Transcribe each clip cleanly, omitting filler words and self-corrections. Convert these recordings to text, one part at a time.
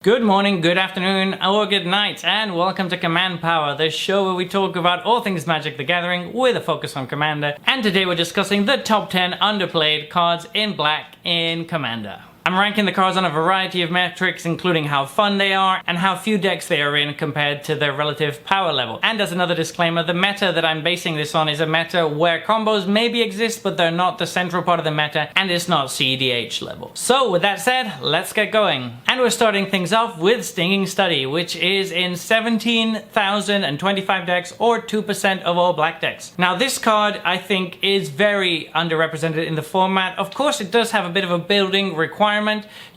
Good morning, good afternoon, or good night, and welcome to Command Power, the show where we talk about all things Magic the Gathering with a focus on Commander. And today we're discussing the top 10 underplayed cards in black in Commander. I'm ranking the cards on a variety of metrics, including how fun they are and how few decks they are in compared to their relative power level. And as another disclaimer, the meta that I'm basing this on is a meta where combos maybe exist, but they're not the central part of the meta, and it's not CEDH level. So with that said, let's get going. And we're starting things off with Stinging Study, which is in 17,025 decks, or 2% of all black decks. Now this card, I think, is very underrepresented in the format. Of course, it does have a bit of a building requirement.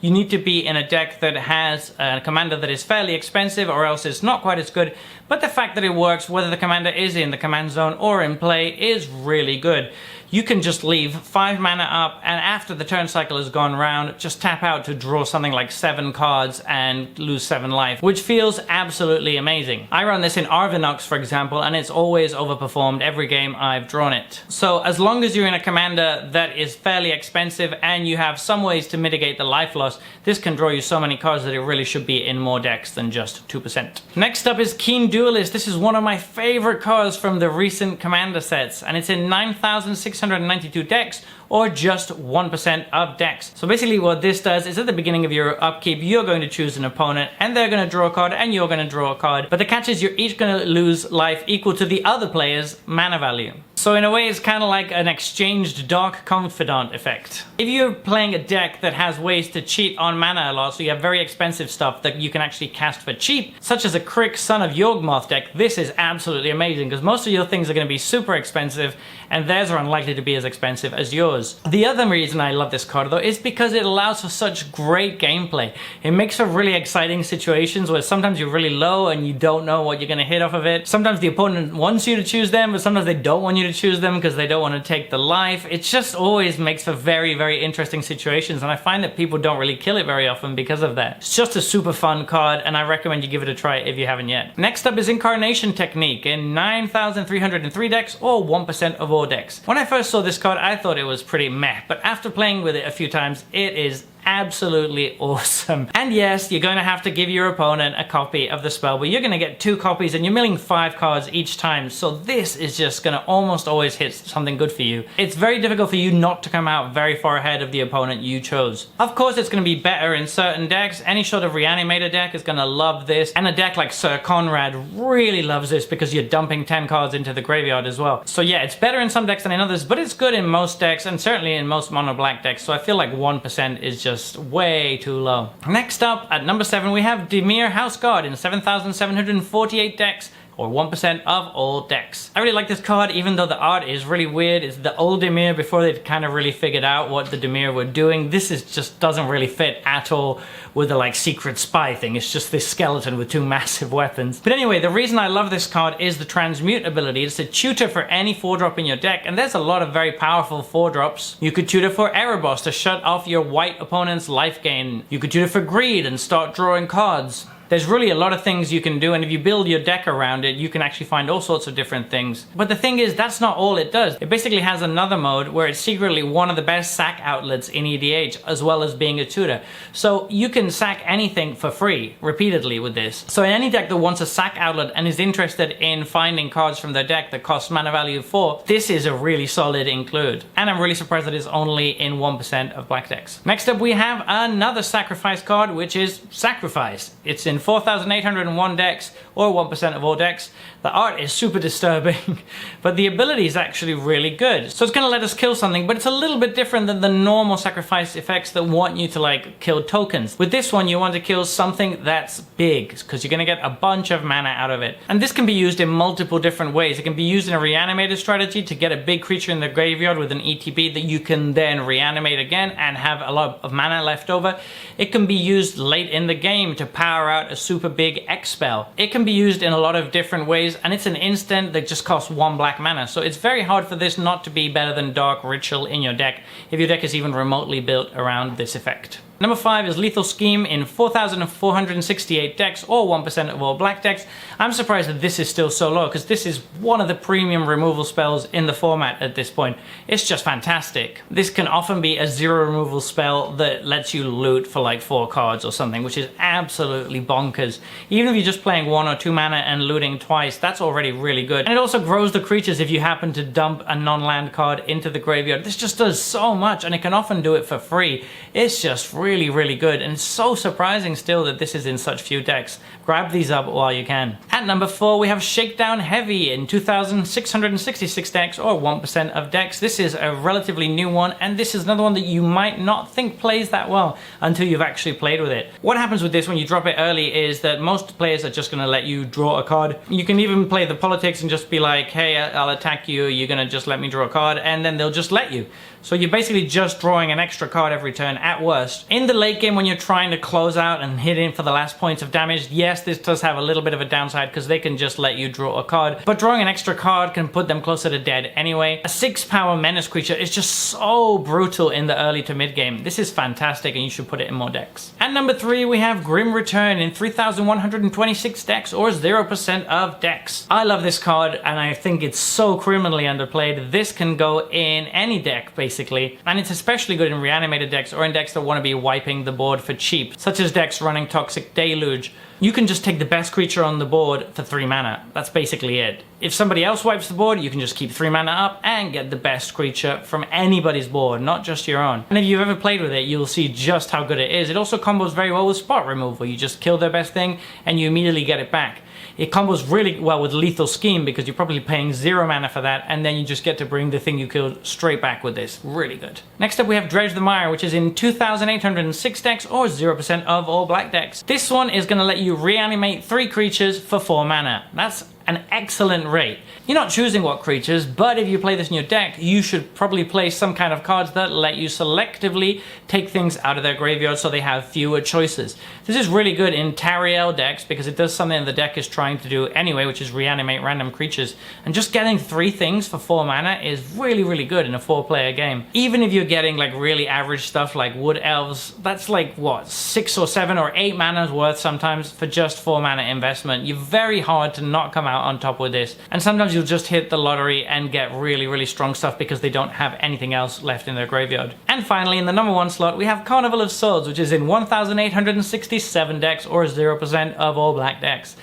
You need to be in a deck that has a commander that is fairly expensive, or else it's not quite as good. But the fact that it works, whether the commander is in the command zone or in play, is really good. You can just leave 5 mana up, and after the turn cycle has gone round, just tap out to draw something like 7 cards and lose 7 life, which feels absolutely amazing. I run this in Arvinox, for example, and it's always overperformed every game I've drawn it. So as long as you're in a commander that is fairly expensive and you have some ways to mitigate the life loss, this can draw you so many cards that it really should be in more decks than just 2%. Next up is Keen Duelist. This is one of my favorite cards from the recent commander sets, and it's in 9,692 decks, or just 1% of decks. So basically what this does is at the beginning of your upkeep, you're going to choose an opponent, and they're going to draw a card, and you're going to draw a card. But the catch is you're each going to lose life equal to the other player's mana value. So in a way, it's kind of like an exchanged Dark Confidant effect. If you're playing a deck that has ways to cheat on mana a lot, so you have very expensive stuff that you can actually cast for cheap, such as a Crick Son of Yawgmoth deck, this is absolutely amazing, because most of your things are going to be super expensive, and theirs are unlikely to be as expensive as yours. The other reason I love this card, though, is because it allows for such great gameplay. It makes for really exciting situations where sometimes you're really low and you don't know what you're going to hit off of it. Sometimes the opponent wants you to choose them, but sometimes they don't want you to choose them because they don't want to take the life. It just always makes for very, very interesting situations, and I find that people don't really kill it very often because of that. It's just a super fun card, and I recommend you give it a try if you haven't yet. Next up is Incarnation Technique in 9,303 decks, or 1% of all decks. When I first saw this card, I thought it was pretty meh, but after playing with it a few times, it is absolutely awesome. And yes, you're going to have to give your opponent a copy of the spell, but you're going to get 2 copies and you're milling 5 cards each time, so this is just going to almost always hit something good for you. It's very difficult for you not to come out very far ahead of the opponent you chose. Of course, it's going to be better in certain decks. Any sort of Reanimator deck is going to love this, and a deck like Sir Conrad really loves this because you're dumping 10 cards into the graveyard as well. So yeah, it's better in some decks than in others, but it's good in most decks, and certainly in most mono black decks, so I feel like 1% is just way too low. Next up, at number 7, we have Dimir House Guard in 7,748 decks, or 1% of all decks. I really like this card, even though the art is really weird. It's the old Dimir before they'd kind of really figured out what the Dimir were doing. This is just doesn't really fit at all with the like secret spy thing. It's just this skeleton with 2 massive weapons. But anyway, the reason I love this card is the transmute ability. It's a tutor for any 4-drop in your deck, and there's a lot of very powerful 4-drops. You could tutor for Erebos to shut off your white opponent's life gain. You could tutor for Greed and start drawing cards. There's really a lot of things you can do, and if you build your deck around it, you can actually find all sorts of different things. But the thing is, that's not all it does. It basically has another mode where it's secretly one of the best sack outlets in EDH, as well as being a tutor. So you can sack anything for free, repeatedly with this. So in any deck that wants a sack outlet and is interested in finding cards from their deck that cost mana value 4, this is a really solid include. And I'm really surprised that it's only in 1% of black decks. Next up, we have another sacrifice card, which is Sacrifice. It's in 4,801 decks, or 1% of all decks. The art is super disturbing, but the ability is actually really good. So it's going to let us kill something, but it's a little bit different than the normal sacrifice effects that want you to like kill tokens. With this one, you want to kill something that's big, because you're going to get a bunch of mana out of it. And this can be used in multiple different ways. It can be used in a reanimated strategy to get a big creature in the graveyard with an ETB that you can then reanimate again and have a lot of mana left over. It can be used late in the game to power out a super big X spell. It can be used in a lot of different ways, and it's an instant that just costs 1 black mana, so it's very hard for this not to be better than Dark Ritual in your deck if your deck is even remotely built around this effect. Number 5 is Lethal Scheme in 4,468 decks, or 1% of all black decks. I'm surprised that this is still so low, because this is one of the premium removal spells in the format at this point. It's just fantastic. This can often be a 0 removal spell that lets you loot for like 4 cards or something, which is absolutely bonkers. Even if you're just playing 1 or 2 mana and looting twice, that's already really good. And it also grows the creatures if you happen to dump a non-land card into the graveyard. This just does so much, and it can often do it for free. It's just really, really good, and it's so surprising still that this is in such few decks. Grab these up while you can. At number 4, we have Shakedown Heavy in 2,666 decks, or 1% of decks. This is a relatively new one, and this is another one that you might not think plays that well until you've actually played with it. What happens with this when you drop it early is that most players are just going to let you draw a card. You can even play the politics and just be like, hey, I'll attack you, you're going to just let me draw a card, and then they'll just let you. So you're basically just drawing an extra card every turn at worst. In the late game when you're trying to close out and hit in for the last points of damage, yes, this does have a little bit of a downside because they can just let you draw a card, but drawing an extra card can put them closer to dead anyway. A 6-power menace creature is just so brutal in the early to mid game. This is fantastic, and you should put it in more decks. At number 3, we have Grim Return in 3,126 decks, or 0% of decks. I love this card, and I think it's so criminally underplayed. This can go in any deck, basically, and it's especially good in reanimated decks or in decks that want to be wiping the board for cheap, such as decks running Toxic Deluge. You can just take the best creature on the board for 3 mana. That's basically it. If somebody else wipes the board, you can just keep 3 mana up and get the best creature from anybody's board, not just your own. And if you've ever played with it, you'll see just how good it is. It also combos very well with spot removal. You just kill their best thing and you immediately get it back. It combos really well with Lethal Scheme because you're probably paying 0 mana for that, and then you just get to bring the thing you killed straight back with this. Really good. Next up we have Dredged the Meyer, which is in 2,806 decks, or 0% of all black decks. This one is going to let you reanimate 3 creatures for 4 mana. That's an excellent rate. You're not choosing what creatures, but if you play this in your deck, you should probably play some kind of cards that let you selectively take things out of their graveyard so they have fewer choices. This is really good in Tariel decks because it does something the deck is trying to do anyway, which is reanimate random creatures. And just getting 3 things for 4 mana is really, really good in a 4-player game. Even if you're getting like really average stuff like Wood Elves, that's like what, 6 or 7 or 8 mana's worth sometimes for just 4 mana investment. You're very hard to not come out on top with this, and sometimes you'll just hit the lottery and get really, really strong stuff because they don't have anything else left in their graveyard. And finally, in the number 1 slot, we have Carnival of Swords, which is in 1,867 decks, or 0% of all black decks.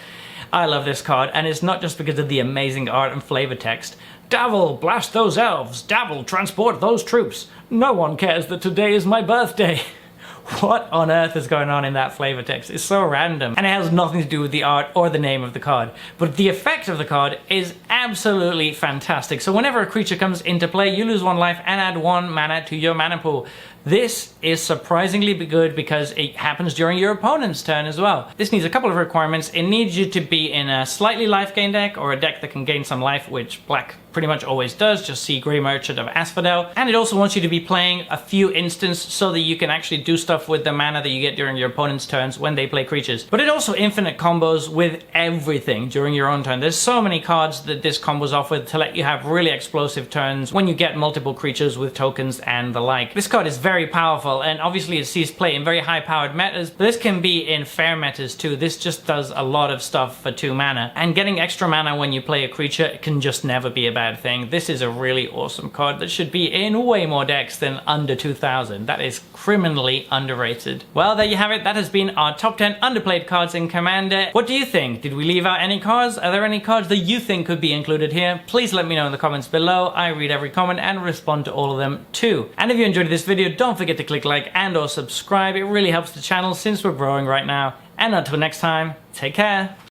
I love this card, and it's not just because of the amazing art and flavor text. Davil, blast those elves. Davil, transport those troops. No one cares that today is my birthday. What on earth is going on in that flavor text? It's so random, and it has nothing to do with the art or the name of the card. But the effect of the card is absolutely fantastic. So whenever a creature comes into play, you lose 1 life and add 1 mana to your mana pool. This is surprisingly good because it happens during your opponent's turn as well. This needs a couple of requirements. It needs you to be in a slightly life gain deck, or a deck that can gain some life, which black pretty much always does. Just see Grey Merchant of Asphodel. And it also wants you to be playing a few instants so that you can actually do stuff with the mana that you get during your opponent's turns when they play creatures. But it also infinite combos with everything during your own turn. There's so many cards that this combos off with to let you have really explosive turns when you get multiple creatures with tokens and the like. This card is very powerful, and obviously it sees play in very high powered metas, but this can be in fair metas too. This just does a lot of stuff for 2 mana, and getting extra mana when you play a creature can just never be a bad thing. This is a really awesome card that should be in way more decks than under 2,000. That is criminally underrated. Well, there you have it. That has been our top 10 underplayed cards in Commander. What do you think? Did we leave out any cards? Are there any cards that you think could be included here? Please let me know in the comments below. I read every comment and respond to all of them too. And if you enjoyed this video, don't forget to click like and or subscribe. It really helps the channel since we're growing right now. And until next time, take care.